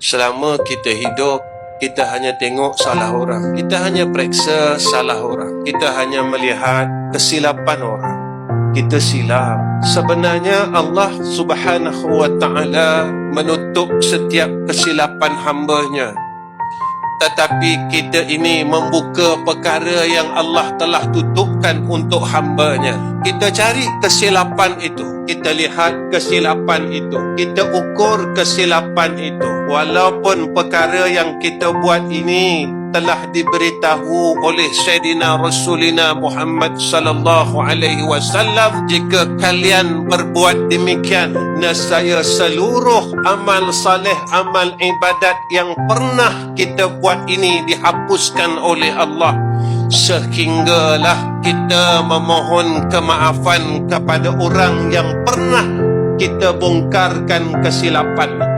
Selama kita hidup, kita hanya tengok salah orang. Kita hanya periksa salah orang. Kita hanya melihat kesilapan orang. Kita silap. Sebenarnya Allah Subhanahu wa ta'ala menutup setiap kesilapan hamba-Nya. Tetapi kita ini membuka perkara yang Allah telah tutupkan untuk hamba-Nya. Kita cari kesilapan itu. Kita lihat kesilapan itu. Kita ukur kesilapan itu. Walaupun perkara yang kita buat ini telah diberitahu oleh Sayyidina Rasulina Muhammad sallallahu alaihi wasallam, jika kalian berbuat demikian, nescaya seluruh amal saleh, amal ibadat yang pernah kita buat ini dihapuskan oleh Allah, sehinggalah kita memohon kemaafan kepada orang yang pernah kita bongkarkan kesilapan.